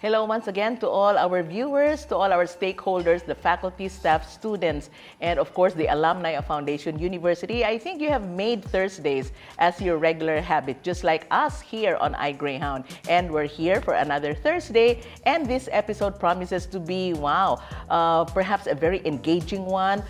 Hello once again to all our viewers, to all our stakeholders, the faculty, staff, students, and of course the alumni of Foundation University. I think you have made Thursdays as your regular habit, just like us here on iGreyhound. And we're here for another Thursday, and this episode promises to be, perhaps a very engaging one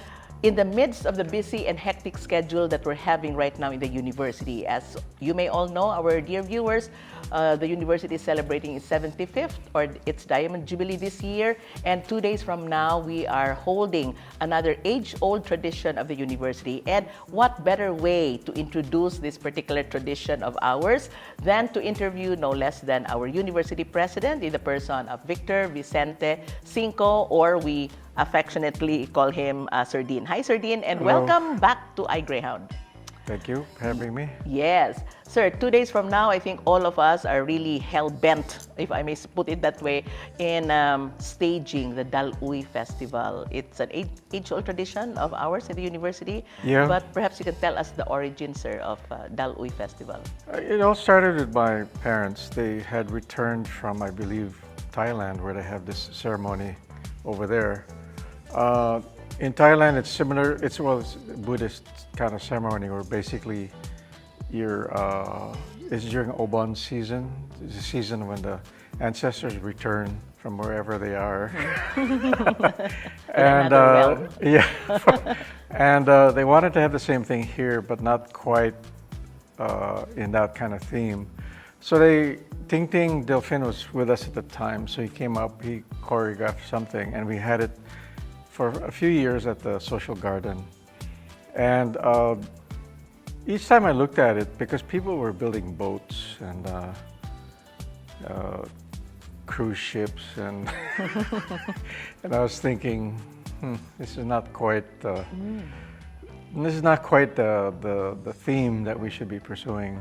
in the midst of the busy and hectic schedule that we're having right now in the university. As you may all know, our dear viewers, the university is celebrating its 75th or its Diamond Jubilee this year. And 2 days from now, we are holding another age-old tradition of the university. And what better way to introduce this particular tradition of ours than to interview no less than our university president in the person of Victor Vicente Cinco, or we affectionately call him Sir Dean. Hi, Sir Dean, and Hello. welcome back to iGreyhound. Thank you for having me. Yes. Sir, 2 days from now, I think all of us are really hell-bent, if I may put it that way, in staging the Dal-Uy Festival. It's an age-old tradition of ours at the university. Yeah. But perhaps you can tell us the origin, sir, of Dal-Uy Festival. It all started with my parents. They had returned from, I believe, Thailand, where they have this ceremony over there. In Thailand, it's similar. It's a Buddhist kind of ceremony where basically it's during Obon season. It's a season when the ancestors return from wherever they are. And yeah, and they wanted to have the same thing here, but not quite in that kind of theme. So Ting Ting Delfin was with us at the time, so he came up, he choreographed something, and we had it for a few years at the Social Garden. And each time I looked at it, because people were building boats and cruise ships, and and I was thinking, this is not quite the theme that we should be pursuing.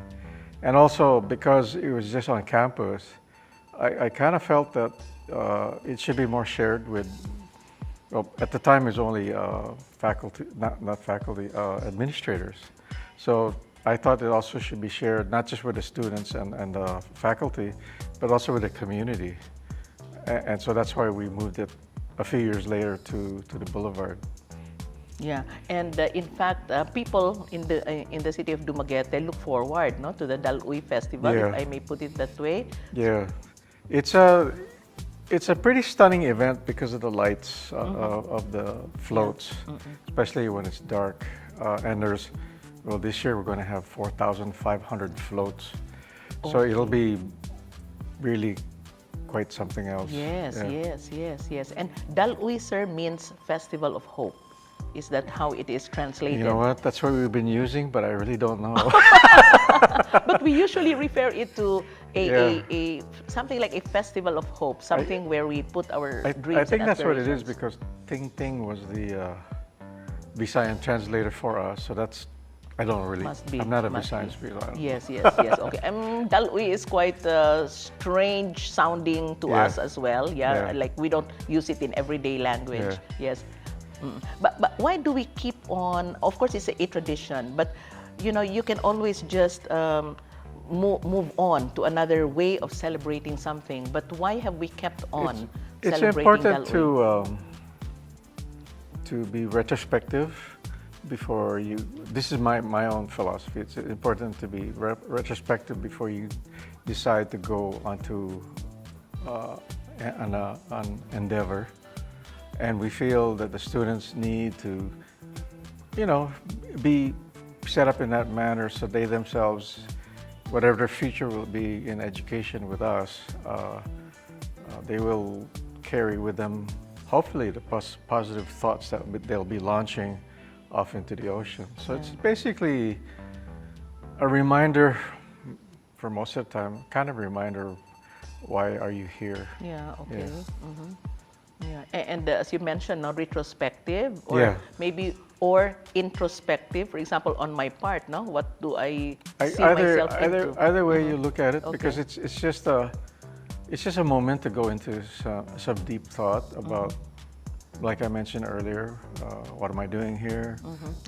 And also because it was just on campus, I kind of felt that it should be more shared with. Well, at the time, it was only faculty, not faculty, administrators. So I thought it also should be shared, not just with the students and the faculty, but also with the community. And so that's why we moved it a few years later to the boulevard. Yeah, and in fact, people in the city of Dumaguete look forward, to the Dal-Uy Festival, Yeah. if I may put it that way. Yeah, it's a pretty stunning event because of the lights of the floats, especially when it's dark. And this year we're going to have 4,500 floats. So it'll be really quite something else. Yes, Yeah. yes. And Dal-Uy, sir, means Festival of Hope. Is that how it is translated? You know what? That's what we've been using, but I really don't know. But we usually refer it to a something like a festival of hope, something where we put our dreams. I think and that's what it is, aspirations. because Ting Ting was the Visayan translator for us. So that's, I don't really, Must be, I'm not a must Visayan be. speaker. I don't know. Yes. Okay. Dal-Uy is quite strange sounding to Yeah. us as well. Yeah, Yeah. like we don't use it in everyday language. Yeah. Yes. But why do we keep on? Of course, it's a tradition, but you can always just move on to another way of celebrating something. But why have we kept on It's celebrating important Dal-Uy? to be retrospective before you. This is my own philosophy. It's important to be retrospective before you decide to go onto an endeavor. And we feel that the students need to, be set up in that manner so they themselves, whatever their future will be in education with us, they will carry with them, hopefully, the positive thoughts that they'll be launching off into the ocean. So it's basically a reminder, for most of the time, kind of reminder, why are you here? Yeah. Okay. Yeah. Yeah, and as you mentioned, retrospective or Yeah. maybe introspective. For example, on my part, what do I see Either myself into? either way you look at it, Okay. because it's just a moment to go into some deep thought about, like I mentioned earlier, what am I doing here?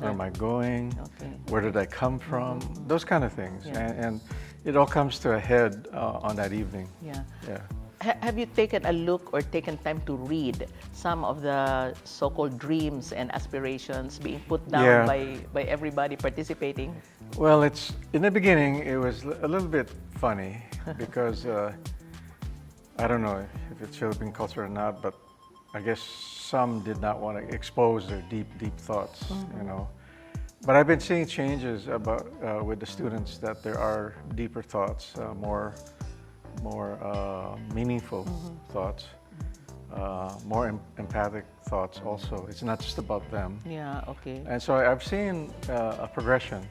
Where am I going? Okay. Where did I come from? Those kind of things, Yeah. and it all comes to a head on that evening. Yeah. Yeah. Have you taken a look or taken time to read some of the so-called dreams and aspirations being put down Yeah. by everybody participating? Well, it's in the beginning. It was a little bit funny because I don't know if it's Philippine culture or not, but I guess some did not want to expose their deep, deep thoughts. You know, but I've been seeing changes about with the students that there are deeper thoughts, more meaningful thoughts, more empathic thoughts. Also, it's not just about them. Yeah, okay. And so I've seen a progression,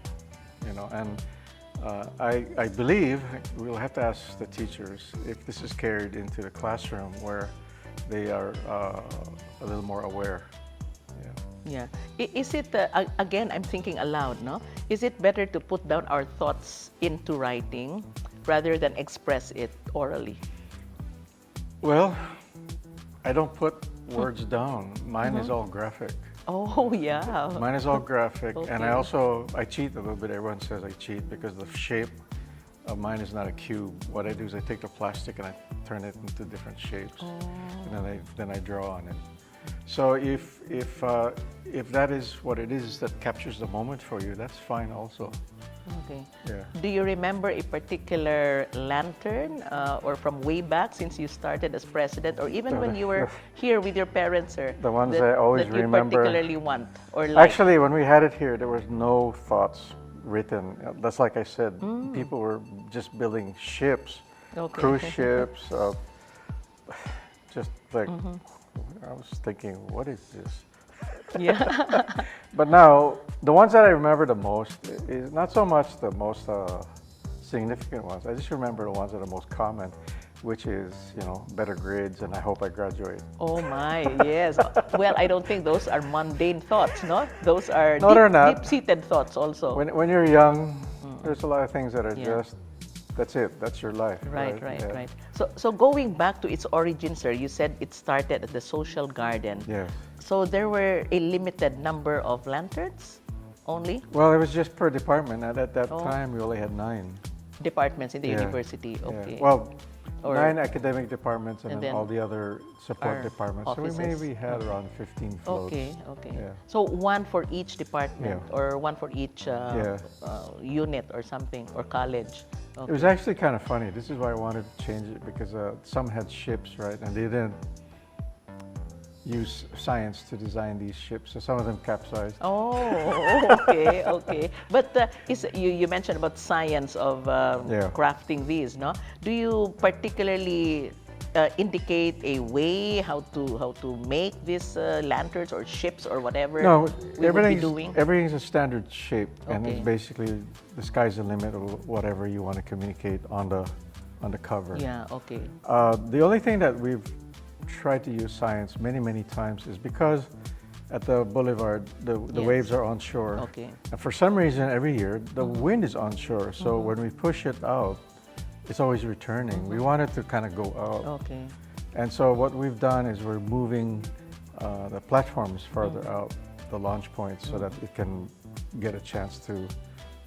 you know, and I believe we'll have to ask the teachers if this is carried into the classroom where they are a little more aware. Yeah. Is it, again, I'm thinking aloud, no? Is it better to put down our thoughts into writing rather than express it orally? Well, I don't put words down. Mine is all graphic. Oh, yeah. Mine is all graphic, and I Okay. cheat a little bit. Everyone says I cheat because the shape of mine is not a cube. What I do is I take the plastic and I turn it into different shapes, and then I draw on it. So if that is what it is that captures the moment for you, that's fine also. Okay. Yeah. Do you remember a particular lantern or from way back since you started as president, or even when you were here with your parents, sir? The ones I always that you remember. particularly want or like? Actually, when we had it here, there was no thoughts written. That's like I said, people were just building ships, Okay. cruise ships, just like, I was thinking, what is this? Yeah. But now, the ones that I remember the most is not so much the most significant ones. I just remember the ones that are most common, which is, you know, better grades and I hope I graduate. Oh my, yes. Well, I don't think those are mundane thoughts, no? Those are No, they're not. deep-seated thoughts also. When you're young, there's a lot of things that are Yeah. just, that's it, that's your life. Right. Yeah. So going back to its origin, sir, you said it started at the social garden. Yeah. So there were a limited number of lanterns only? Well, it was just per department, and at that Oh. time we only had 9. Departments in the Yeah. university, okay. Yeah. Well, Or- 9 academic departments and, and then then all the other support our departments. So we offices. maybe had around 15 floats. Okay. Yeah. So one for each department Yeah. or one for each Yeah. unit or something, or college? It was actually kind of funny. This is why I wanted to change it, because some had ships, right? And they didn't use science to design these ships. So some of them capsized. Oh, okay. But you mentioned about science of Yeah. crafting these, no? Do you particularly indicate a way how to make these lanterns or ships or whatever No, we would be doing? everything's a standard shape, and it's Okay. basically the sky's the limit of whatever you want to communicate on the cover. Yeah, okay. The only thing that we've tried to use science many times is because at the boulevard the Yes. waves are onshore, Okay. and for some reason every year the wind is onshore. So when we push it out, it's always returning. We want it to kind of go out. Okay. And so what we've done is we're moving the platforms further out, the launch points, so that it can get a chance to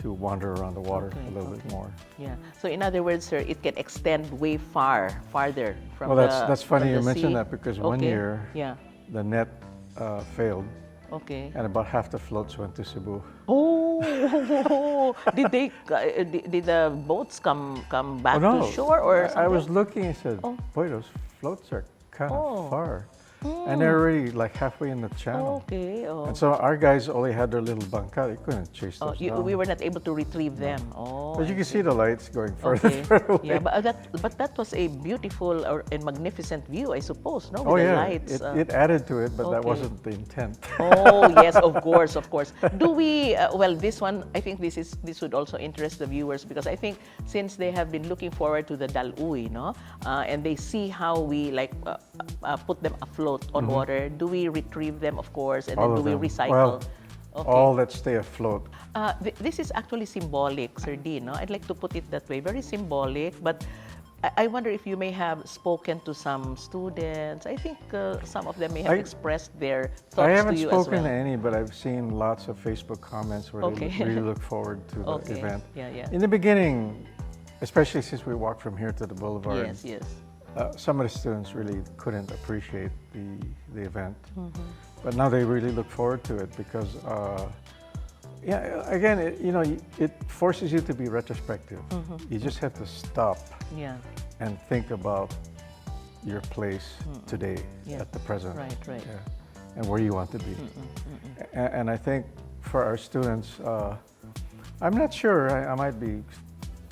wander around the water Okay, a little bit more. Yeah. So in other words, sir, it can extend way farther from Well, that's funny from you the mentioned sea. that, because one Okay. year Yeah. the net failed, Okay. and about half the floats went to Cebu. Oh, did the boats come back to shore or something? I was looking and said, Oh. boy, those floats are kind Oh. of far. And they're already like halfway in the channel. Okay. Oh. And so our guys only had their little bangka. They couldn't chase Oh, those down. we were not able to retrieve them. Oh, But you I can see. see the lights going further, Okay. further away. Yeah, but that was a beautiful and magnificent view, I suppose. No, with Oh the yeah, lights. it added to it, but that okay. wasn't the intent. Oh yes, of course. Do we? Well, this one, I think this would also interest the viewers, because I think since they have been looking forward to the Daluy, no, and they see how we put them afloat on water. Do we retrieve them, of course, and All then of do we them. recycle? Well, all that stay afloat. This is actually symbolic, Sir Dean. No? I'd like to put it that way. Very symbolic, but I wonder if you may have spoken to some students. I think some of them may have expressed their thoughts I haven't to you spoken as to well. any, but I've seen lots of Facebook comments where Okay. they really look forward to the Okay. event. Yeah. In the beginning, especially since we walked from here to the boulevard, Yes. some of the students really couldn't appreciate the event, but now they really look forward to it because, yeah, again, it forces you to be retrospective. You just have to stop Yeah. and think about your place today, Yeah. at the present, Right, right. yeah, and where you want to be. And I think for our students, I'm not sure, I might be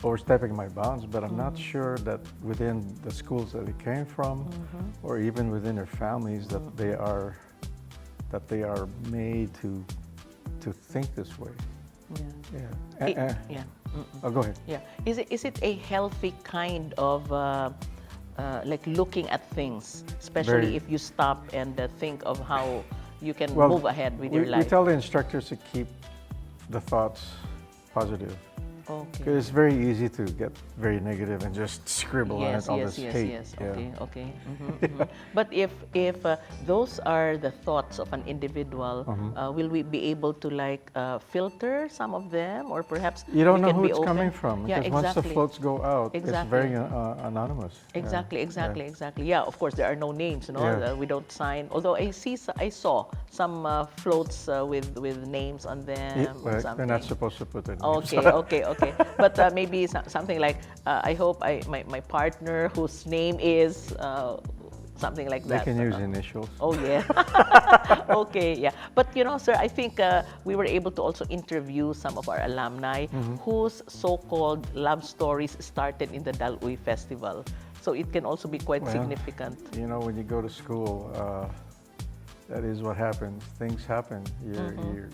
overstepping my bounds, but I'm not sure that within the schools that they came from, or even within their families, that they are made to think this way. Yeah. Yeah. Yeah. Oh, go ahead. Yeah. Is it a healthy kind of like looking at things, especially Very. if you stop and think of how you can Well, move ahead with your we life? tell the instructors to keep the thoughts positive. Okay. Because it's very easy to get very negative and just scribble on Yes, it, all yes, this yes, hate. yes. Yeah. Okay, okay. But if those are the thoughts of an individual, will we be able to like filter some of them, or perhaps You don't we know can who be it's open? coming from, Yeah, because once the exactly. floats go out, it's very Exactly. anonymous. Yeah. Exactly, exactly, Yeah. exactly. Yeah, of course there are no names, Yeah. we don't sign. Although I saw some floats with names on them or Well, something. they're not supposed to put their names. Okay, okay, okay. But maybe something like, I hope my partner whose name is something like They that. can use initials. Oh, yeah. Okay, yeah. But sir, I think we were able to also interview some of our alumni whose so-called love stories started in the Dal-Uy Festival. So it can also be quite Well, significant. When you go to school, that is what happens. Things happen.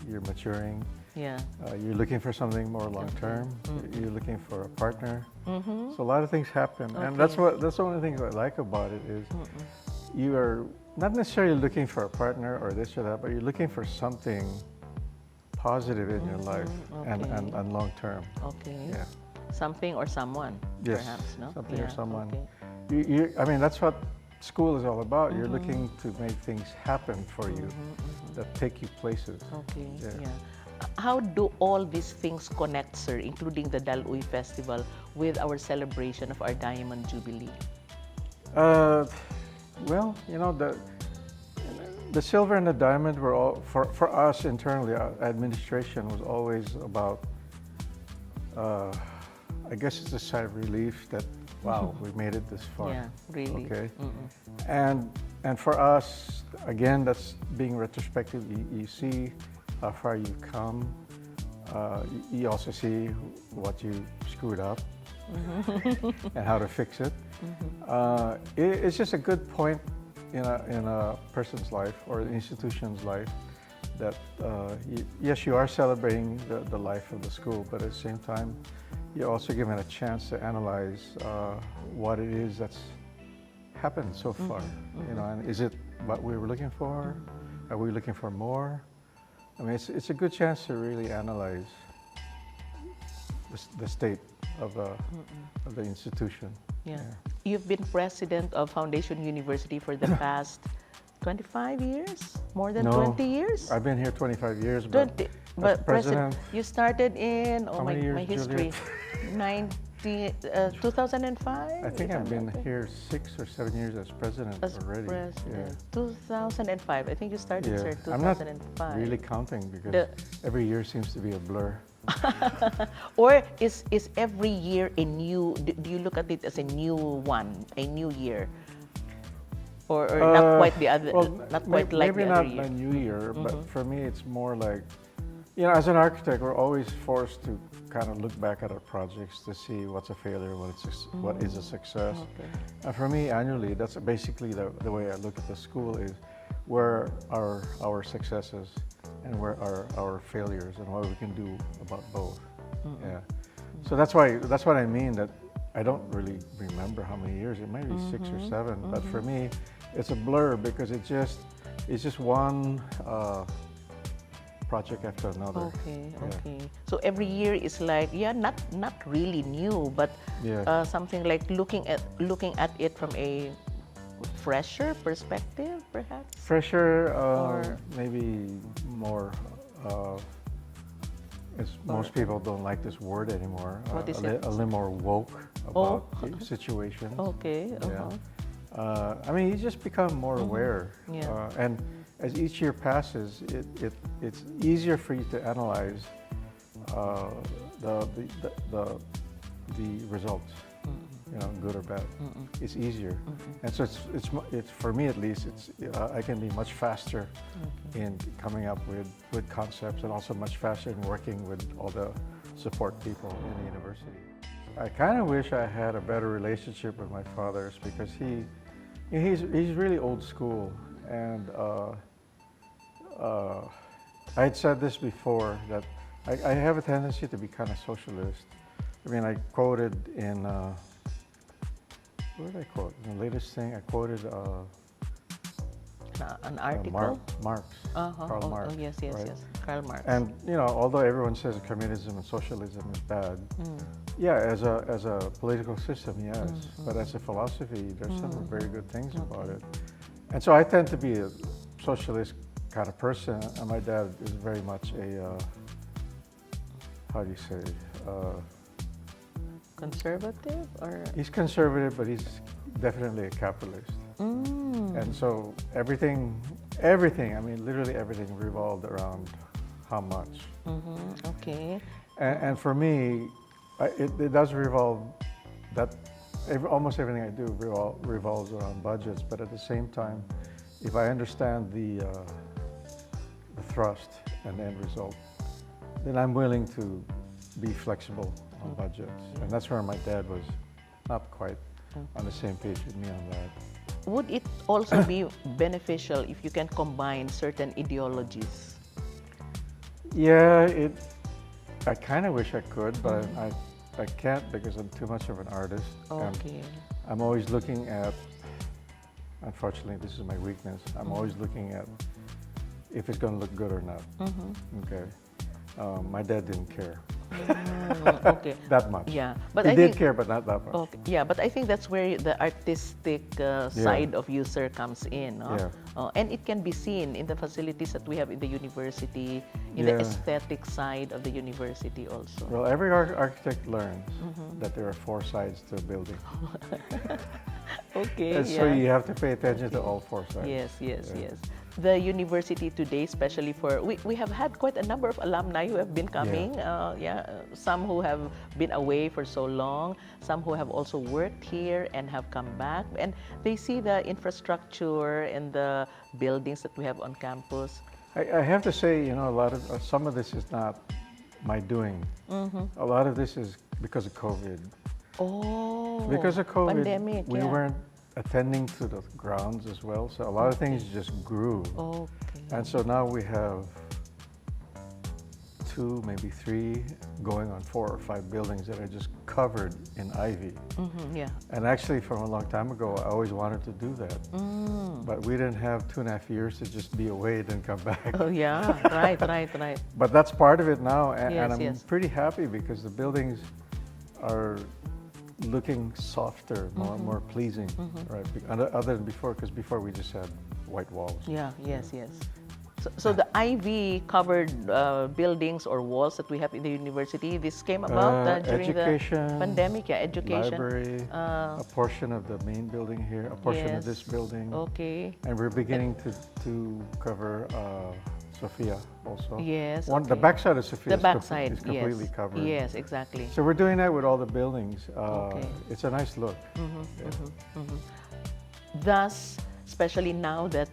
You're maturing. Yeah. You're looking for something more long term. You're looking for a partner. So a lot of things happen, and that's the only thing I like about it is you are not necessarily looking for a partner or this or that, but you're looking for something positive in your life and long term. Okay. Yeah. Something or someone, Yes. perhaps, no? Something or Yeah, someone. okay. I mean, that's what school is all about. You're looking to make things happen for you that take you places. Okay, Yeah. yeah. How do all these things connect, sir, including the Dal-Uy Festival, with our celebration of our Diamond Jubilee? Well, the silver and the diamond were all for us internally. Our administration was always about. I guess it's a sigh of relief that wow, we made it this far. Yeah, really. Okay, and for us, again, that's being retrospective. You see how far you've come. You also see what you screwed up and how to fix it. It's just a good point in a person's life or an institution's life that yes, you are celebrating the life of the school, but at the same time, you're also given a chance to analyze what it is that's happened so far. And is it what we were looking for? Are we looking for more? I mean, it's a good chance to really analyze the state of the institution. Yeah. You've been president of Foundation University for the past 25 years? More than No, 20 years? I've been here 25 years, but 20, as but president, you started in, How many years, my history, 2005? I think if I've I'm been not here 6 or 7 years as president As already. president. 2005. I think you started, Yeah. sir, Yeah. I'm not 2005. really counting because The- every year seems to be a blur. Or is every year a new, do you look at it as a new one, a new year? Or not quite the other, Well, not quite like maybe the not other year? a new year, but for me it's more like, as an architect, we're always forced to kind of look back at our projects to see what's a failure, what is a success. Okay. And for me, annually, that's basically the way I look at the school is where are our successes and where are our failures and what we can do about both. Yeah. So that's what I mean that I don't really remember how many years. It might be 6 or 7, but for me, it's a blur because it's just one project after another. Okay, Yeah. okay. So every year is like, not really new, but Yeah. something like looking at it from a fresher perspective, perhaps. Fresher, Or- maybe more. Most people don't like this word anymore. What is a it? little more woke about the situation. Okay. Yeah. I mean, you just become more aware. Yeah. And as each year passes, it's easier for you to analyze uh, the results, you know, good or bad. It's easier. And so it's for me at least, I can be much faster in coming up with concepts, and also much faster in working with all the support people in the university. I kind of wish I had a better relationship with my father, because he's really old school, and I had said this before, that I have a tendency to be kind of socialist. I mean, I quoted in what did I quote? In the latest thing I quoted An article? Marx, Karl Marx. Oh, yes, right? yes. Karl Marx. And you know, although everyone says communism and socialism is bad, yeah, as a political system, yes, but as a philosophy, there's some very good things about it. And so I tend to be a socialist kind of person, and my dad is very much a how do you say? Conservative, or? He's conservative, but he's definitely a capitalist. And so everything, I mean, literally everything revolved around how much. Okay. And for me, it does revolve, almost everything I do revolves around budgets, but at the same time, if I understand the thrust and the end result, then I'm willing to be flexible on budgets. And that's where my dad was not quite on the same page with me on that. Would it also be beneficial if you can combine certain ideologies? Yeah, I kind of wish I could, but I can't, because I'm too much of an artist. Okay. And I'm always looking at, unfortunately, this is my weakness, I'm always looking at if it's going to look good or not. Okay. My dad didn't care. Okay. That much. Yeah, but he I did think, care, but not that much. okay. Yeah, but I think that's where the artistic side of you, sir, comes in. No? Yeah. And it can be seen in the facilities that we have in the university, in the aesthetic side of the university also. Well, every architect learns that there are four sides to a building. Okay. And so you have to pay attention to all four sides. Yes. The university today, especially for, we have had quite a number of alumni who have been coming. Some who have been away for so long, some who have also worked here and have come back, and they see the infrastructure and the buildings that we have on campus. I have to say, you know, some of this is not my doing. A lot of this is because of COVID. Oh, Because of COVID, pandemic, we weren't attending to the grounds as well, so a lot of things just grew. Okay. And so now we have 2, maybe 3, going on 4 or 5 buildings that are just covered in ivy. Yeah. And actually, from a long time ago, I always wanted to do that. But we didn't have 2.5 years to just be away and then come back. Oh, yeah. Right. But that's part of it now, and I'm Yes. pretty happy because the buildings are looking softer, more pleasing, right? Other than before, because before we just had white walls. Yeah, yes. So the ivy-covered buildings or walls that we have in the university, this came about during the pandemic. Yeah, education. Library, a portion of the main building here, a portion of this building. Okay. And we're beginning to cover Sophia also. Yes. The backside of Sophia is completely covered. Yes, exactly. So we're doing that with all the buildings. It's a nice look. Thus, especially now that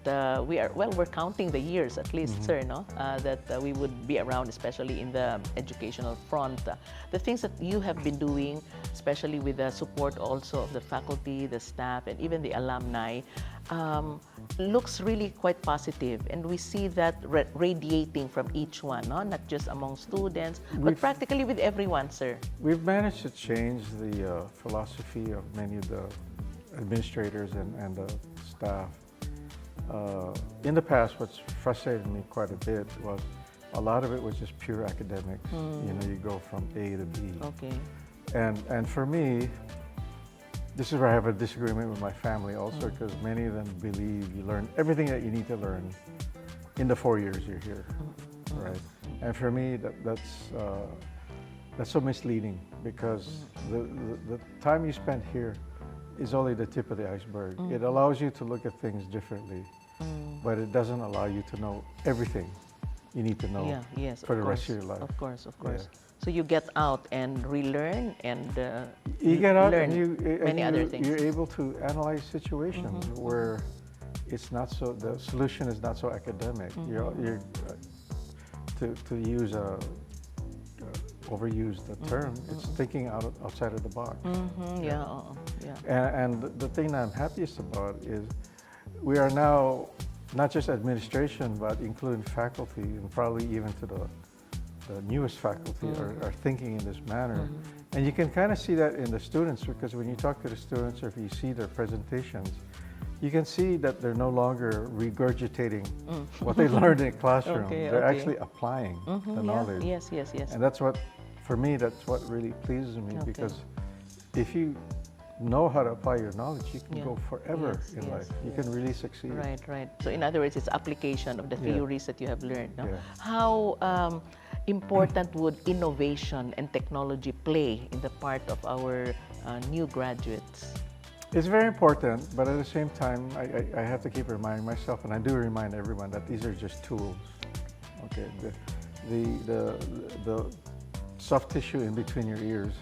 we're counting the years at least, sir, no? That we would be around, especially in the educational front. The things that you have been doing, especially with the support also of the faculty, the staff, and even the alumni, looks really quite positive, and we see that radiating from each one, no? Not just among students, but practically with everyone, sir. We've managed to change the philosophy of many of the administrators and the staff. In the past, what's frustrated me quite a bit was a lot of it was just pure academics. You know, you go from A to B. Okay. And for me, this is where I have a disagreement with my family also, because many of them believe you learn everything that you need to learn in the 4 years you're here, right? And for me, that's so misleading, because the time you spend here is only the tip of the iceberg. It allows you to look at things differently, but it doesn't allow you to know everything you need to know Yeah, yes, for of the course. rest of your life. Of course, of Yeah. course. So you get out and relearn and You get out learn and many other things. you're able to analyze situations where it's not so, the solution is not so academic. You're to use a overuse the term, it's thinking outside of the box. Yeah, yeah. And the thing that I'm happiest about is we are now, not just administration, but including faculty and probably even to the newest faculty are thinking in this manner. And you can kind of see that in the students, because when you talk to the students or if you see their presentations, you can see that they're no longer regurgitating what they learned in the classroom. Okay, They're okay. actually applying the Yeah, knowledge. yes, yes, yes. And that's what, for me, that's what really pleases me, Okay. because if you know how to apply your knowledge, you can Yeah. go forever Yes, in yes, life. You can really succeed. Right, right. So in other words, it's application of the Yeah. theories that you have learned. No? Yeah. How important would innovation and technology play in the part of our new graduates? It's very important, but at the same time, I have to keep reminding myself, and I do remind everyone, that these are just tools. Okay, the soft tissue in between your ears,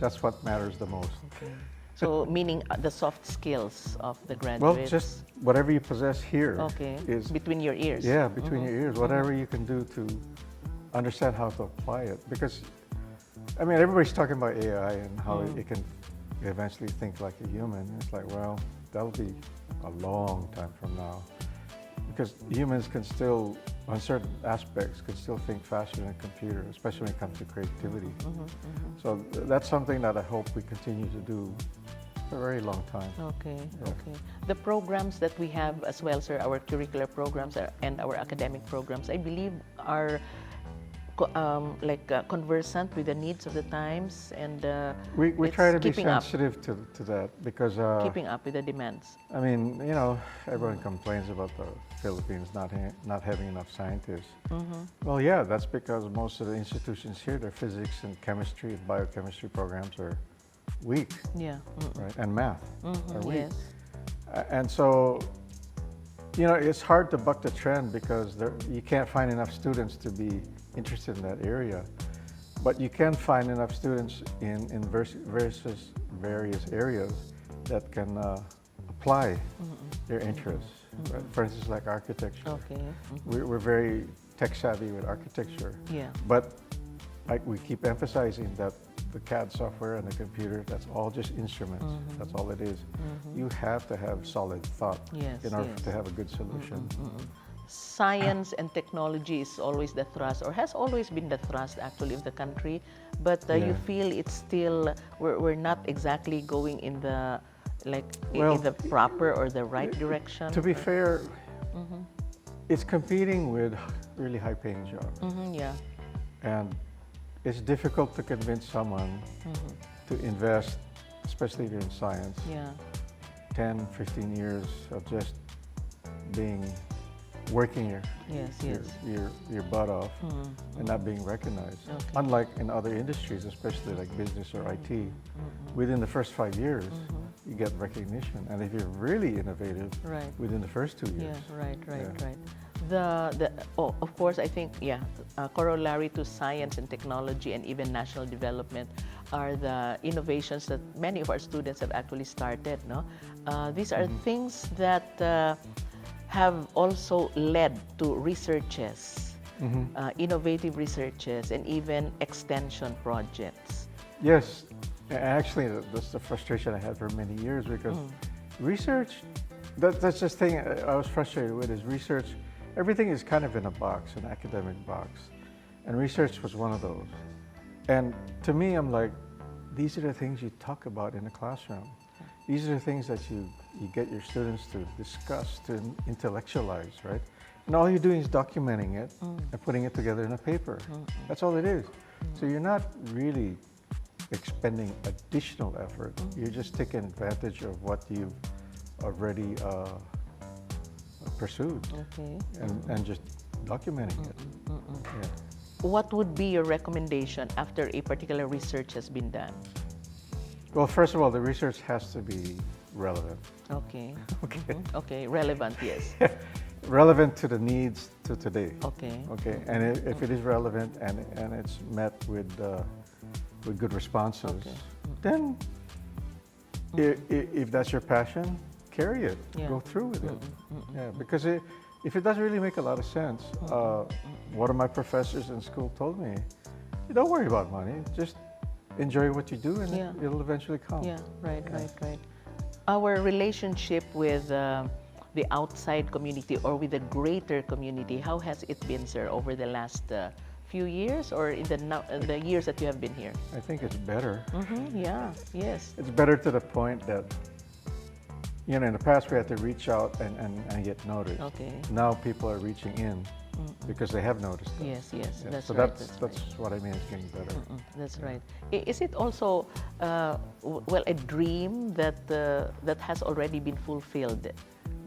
that's what matters the most. Okay. So meaning the soft skills of the Well, graduates. just whatever you possess here Okay. is Between your ears. yeah, between your ears, whatever you can do to understand how to apply it. Because, I mean, everybody's talking about AI and how it can eventually think like a human. It's like, well, that'll be a long time from now. Because humans can still, on certain aspects, can still think faster than a computer, especially when it comes to creativity. So that's something that I hope we continue to do for a very long time. Okay, Yeah. okay. The programs that we have as well, sir, our curricular programs and our academic programs, I believe are conversant with the needs of the times, and We it's try to be keeping up, sensitive to that, because keeping up with the demands. I mean, you know, everyone complains about the Philippines not having enough scientists. Well, yeah, that's because most of the institutions here, their physics and chemistry and biochemistry programs are weak, Yeah. right? And math are weak. Yes. And so, you know, it's hard to buck the trend, because you can't find enough students to be interested in that area. But you can find enough students in various areas that can apply their interests. Right? For instance, like architecture. Okay. We're very tech savvy with architecture. Yeah. But we keep emphasizing that the CAD software and the computer, that's all just instruments. That's all it is. You have to have solid thought Yes, in order yes. to have a good solution. Science and technology is always the thrust, or has always been the thrust actually of the country, but you Yeah. feel it's still, we're not exactly going in the, Well, in the proper or the right direction. To be fair, it's competing with really high-paying jobs. Yeah. And it's difficult to convince someone to invest, especially if you're in science, Yeah. 10, 15 years of just working Yes, yes. your butt off and not being recognized. Okay. Unlike in other industries, especially like business or IT, within the first 5 years, you get recognition. And if you're really innovative, Right. within the first 2 years. Yeah, right, right, Yeah. right. Of course, I think, corollary to science and technology and even national development are the innovations that many of our students have actually started, no? These are things that have also led to researches, innovative researches, and even extension projects. Yes, actually, that's the frustration I had for many years, because research, that's just thing I was frustrated with, is research, everything is kind of in a box, an academic box, and research was one of those. And to me, I'm like, these are the things you talk about in the classroom. These are the things that you get your students to discuss, to intellectualize, right? And all you're doing is documenting it and putting it together in a paper. That's all it is. So you're not really expending additional effort. You're just taking advantage of what you've already pursued Okay. and just documenting it. Yeah. What would be your recommendation after a particular research has been done? Well, first of all, the research has to be relevant. Okay. Okay. Okay, relevant, yes. Relevant to the needs to today. Okay. Okay, and if it is relevant and it's met with good responses, Okay. then if that's your passion, carry it. Yeah. Go through with it. Yeah, because if it doesn't really make a lot of sense, one of my professors in school told me, don't worry about money, just enjoy what you do and Yeah. it'll eventually come. Yeah, right. Our relationship with the outside community or with the greater community, how has it been, sir, over the last few years or in the years that you have been here? I think it's better. Yeah, yes. It's better to the point that, in the past we had to reach out and get noticed. Okay. Now people are reaching in because they have noticed us. Yes, Yeah, that's so right. that's what I mean, it's getting better. That's right. Is it also, well, a dream that has already been fulfilled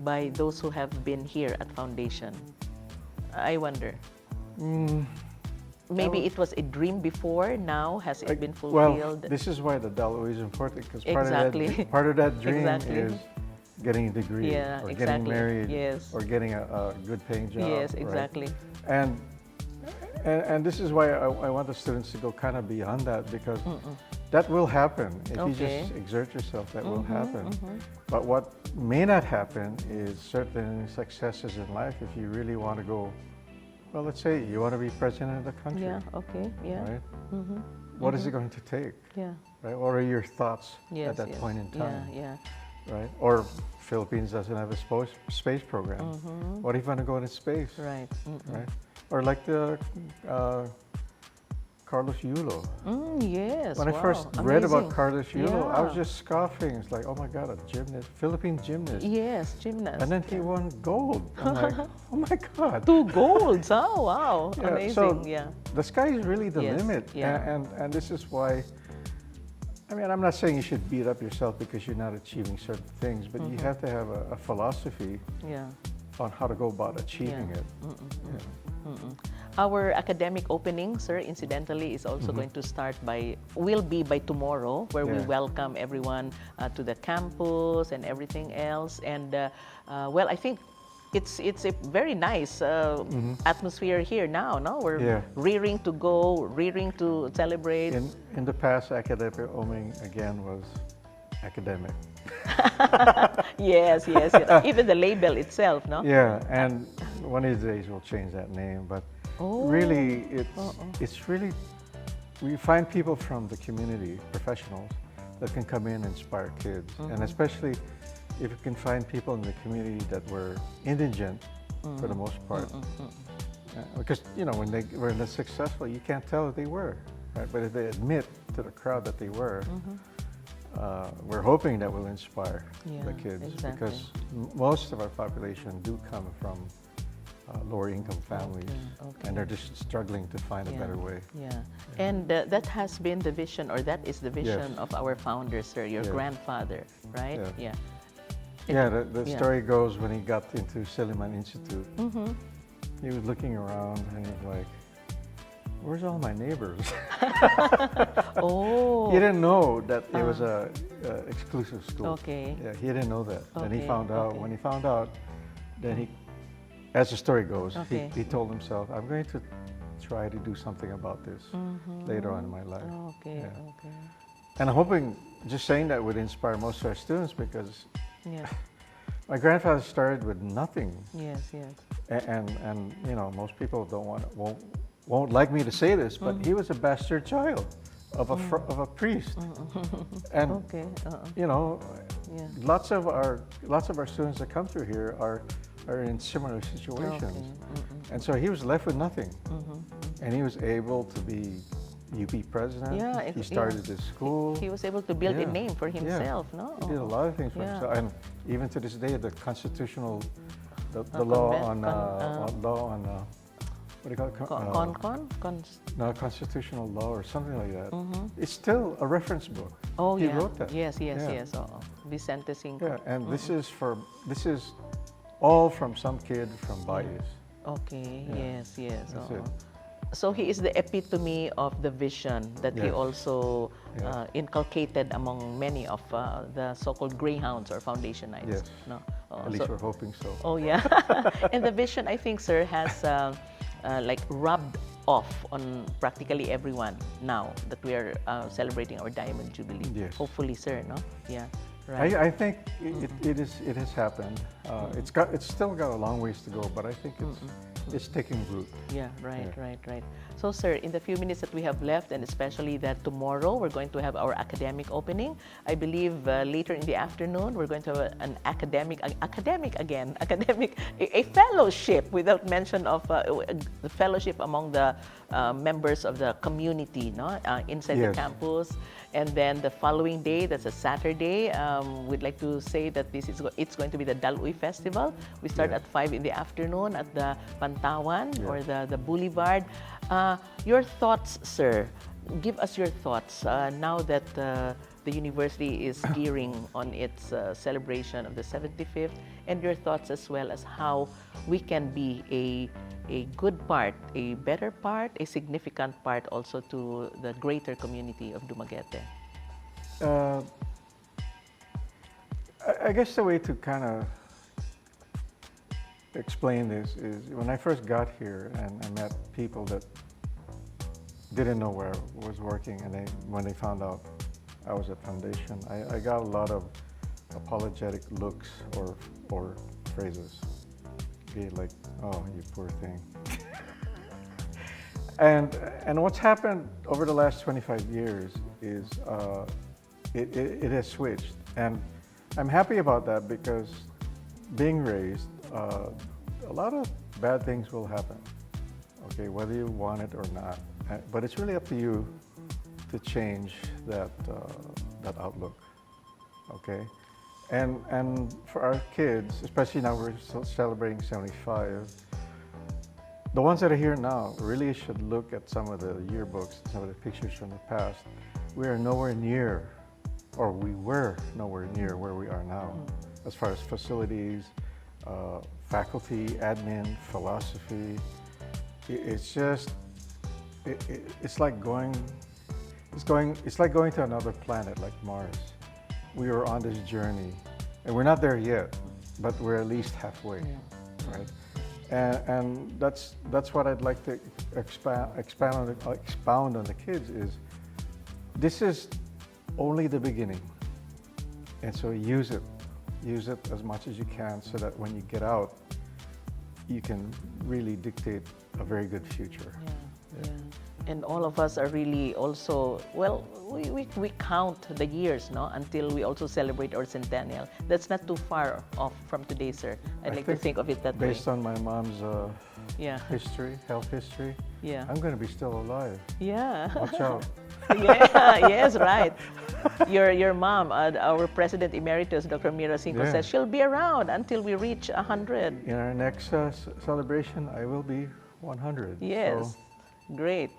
by those who have been here at Foundation? I wonder. Maybe it was a dream before, now has it been fulfilled? Well, this is why the DALO is important, because Exactly. part of that dream Exactly. is getting a degree, Yeah, or exactly. getting married, Yes. or getting a good paying job. Yes, right? exactly. And this is why I want the students to go kind of beyond that, because that will happen. If you Okay. just exert yourself, that will happen. But what may not happen is certain successes in life if you really want to go, well, let's say you want to be president of the country. Yeah, okay, yeah. Right? What is it going to take? Yeah. Right? What are your thoughts Yes, at that yes. point in time? Yeah. Right? Or Philippines doesn't have a space program. What if you want to go into space? Right. Right? Or like the Carlos Yulo. Yes. When I wow, first read about amazing. Carlos Yulo, I was Yeah. just scoffing. It's like, oh my God, a gymnast, Philippine gymnast. Yes, gymnast. And then he won gold. I'm like, oh my God. 2 golds. Oh, wow. Yeah, Amazing. so yeah. the sky is really the Yes, limit. yeah. And this is why, I mean, I'm not saying you should beat up yourself because you're not achieving certain things, but you have to have a philosophy Yeah. on how to go about achieving Yeah. it. Our academic opening, sir, incidentally, is also going to will be by tomorrow, where we Yeah. welcome everyone to the campus and everything else. And well, I think it's a very nice atmosphere here now. No, we're Yeah. rearing to go, rearing to celebrate. In the past, academic opening again was academic. Yes. Even the label itself, no? Yeah, and one of these days we'll change that name, but really, it's really, we find people from the community, professionals, that can come in and inspire kids. And especially if you can find people in the community that were indigent for the most part. Because, when they were successful, you can't tell that they were, right? But if they admit to the crowd that they were, we're hoping that will inspire the kids. exactly. Because most of our population do come from lower income families, Okay. and they're just struggling to find a better way. Yeah, and that has been the vision, or that is the vision Yes. of our founder, sir, your Yes. grandfather, right? Yeah. Yeah. Yeah, the story goes when he got into Silliman Institute, he was looking around and he was like, where's all my neighbors? Oh. He didn't know that it was a exclusive school. Okay. Yeah, he didn't know that. And he Okay, found out. okay. When he found out, then he, as the story goes, Okay. he told himself, I'm going to try to do something about this later on in my life. Okay. Yeah. Okay. And I'm hoping, just saying that would inspire most of our students, because Yeah. my grandfather started with nothing. Yes. And most people won't like me to say this, but he was a bastard child of a priest. And Okay. Yeah. lots of our students that come through here are in similar situations. And so he was left with nothing. And he was able to be UP president. Yeah, He started this school. He was able to build a Yeah. name for himself, no? He did a lot of things for Yeah. himself. And even to this day, the constitutional, the convent- law on what do you call it? No, constitutional law or something like that. It's still a reference book. Oh, He yeah. wrote that. Yes. Yeah. Oo. Vicente Cinco. Yeah, and this is all from some kid from Bayes. Okay. Yeah. Yes. That's Oo. it. So he is the epitome of the vision that he Yes. also Yeah. inculcated among many of the so-called greyhounds or foundationites. Yes. No? At least we're hoping so. Oh yeah, and the vision I think, sir, has like rubbed off on practically everyone now that we are celebrating our Diamond Jubilee. Yes. Hopefully, sir, no? Yeah, right. I think it has happened. It's still got a long ways to go, but I think it's taking root. Yeah, right, Yeah. right. So, sir, in the few minutes that we have left, and especially that tomorrow we're going to have our academic opening. I believe later in the afternoon we're going to have an academic again, a fellowship without mention of the fellowship among the members of the community, no, inside the Yes. campus. And then the following day, that's a Saturday, we'd like to say that it's going to be the Dalui Festival. We start Yeah. at 5 in the afternoon at the Pantawan or Yeah. the Boulevard. Your thoughts, sir. Give us your thoughts now that the university is gearing on its celebration of the 75th, and your thoughts as well as how we can be a good part, a better part, a significant part also to the greater community of Dumaguete. Uh, I guess the way to kind of explain this is when I first got here and I met people that didn't know where I was working, and when they found out I was at Foundation, I got a lot of apologetic looks or phrases. Be like, "Oh, you poor thing." And what's happened over the last 25 years is it has switched, and I'm happy about that because being raised, a lot of bad things will happen. Okay, whether you want it or not, but it's really up to you to change that outlook. Okay, and for our kids, especially now we're celebrating 75. The ones that are here now really should look at some of the yearbooks, some of the pictures from the past. We are nowhere near, or we were nowhere near where we are now, as far as facilities, faculty, admin, philosophy. It's just, it's like going to another planet, like Mars. We are on this journey, and we're not there yet, but we're at least halfway, right? And that's what I'd like to expound on the kids is, this is only the beginning, and so use it as much as you can, so that when you get out, you can really dictate a very good future. Yeah. And all of us are really also, well, we count the years, no, until we also celebrate our centennial. That's not too far off from today, sir. I'd like to think of it that way. Based on my mom's Yeah. health history, Yeah. I'm going to be still alive. Yeah. Watch out. Yeah, yes, right. Your mom, our President Emeritus, Dr. Mira Cinco, Yeah. says she'll be around until we reach 100. In our next celebration, I will be 100. Yes. So, Great.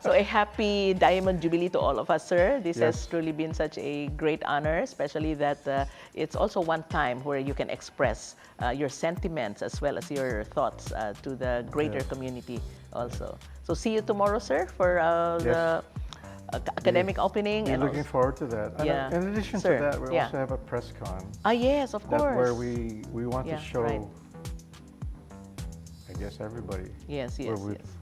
So a happy Diamond Jubilee to all of us, sir. This has Yes. truly been such a great honor, especially that it's also one time where you can express your sentiments as well as your thoughts to the greater Yes. community also. So see you tomorrow, sir, for Yes. the academic opening. we're And looking forward to that. And Yeah. in addition Sir, to that, we yeah. also have a press con. yes, of course. Where we want Yeah, to show, right. I guess, everybody Yes.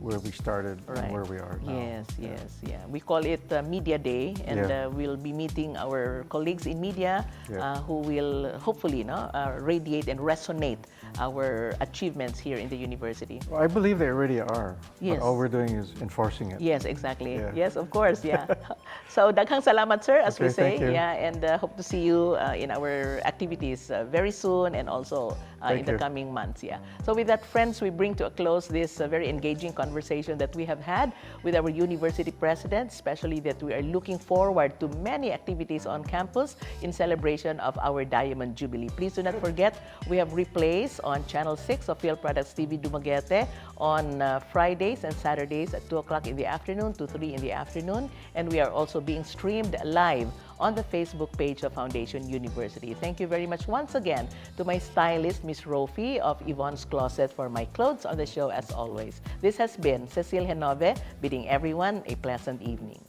where we started Right. and where we are now. Yes. We call it Media Day, and Yeah. we'll be meeting our colleagues in media Yeah. who will hopefully radiate and resonate our achievements here in the university. Well, I believe they already are. Yes. But all we're doing is enforcing it. Yes, exactly. Yeah. Yes, of course. Yeah. So, daghang salamat, sir, as we Okay, say. thank you. Yeah, and hope to see you in our activities very soon, and also in Thank the you. coming months. Yeah. So, with that, friends, we bring to a close this very engaging conversation that we have had with our university president, especially that we are looking forward to many activities on campus in celebration of our Diamond Jubilee. Please do not forget, we have replays on Channel 6 of Field Products TV Dumaguete on Fridays and Saturdays at 2 o'clock in the afternoon to 3 in the afternoon. And we are also being streamed live on the Facebook page of Foundation University. Thank you very much once again to my stylist, Miss Rofi of Yvonne's Closet, for my clothes on the show as always. This has been Cecile Henove, bidding everyone a pleasant evening.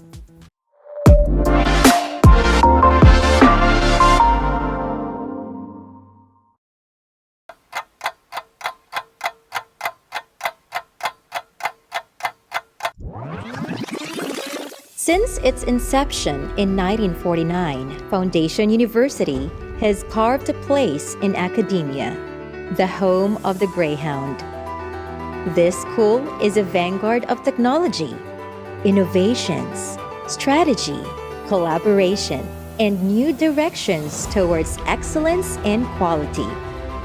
Since its inception in 1949, Foundation University has carved a place in academia, the home of the Greyhound. This school is a vanguard of technology, innovations, strategy, collaboration, and new directions towards excellence and quality.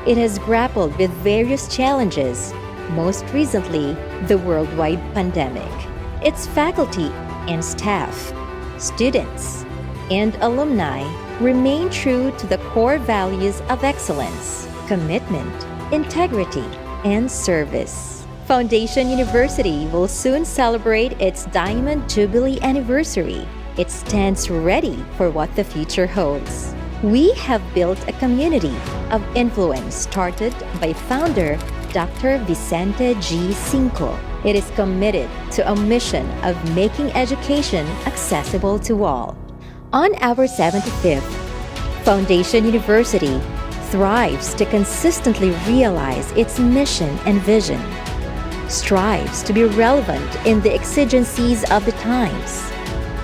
It has grappled with various challenges, most recently the worldwide pandemic. Its faculty and staff, students, and alumni remain true to the core values of excellence, commitment, integrity, and service. Foundation University will soon celebrate its Diamond Jubilee anniversary. It stands ready for what the future holds. We have built a community of influence started by founder Dr. Vicente G. Cinco. It is committed to a mission of making education accessible to all. On our 75th, Foundation University thrives to consistently realize its mission and vision, strives to be relevant in the exigencies of the times,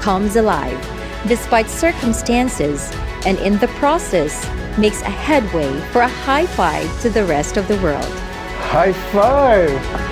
comes alive despite circumstances, and in the process makes a headway for a high five to the rest of the world. High five!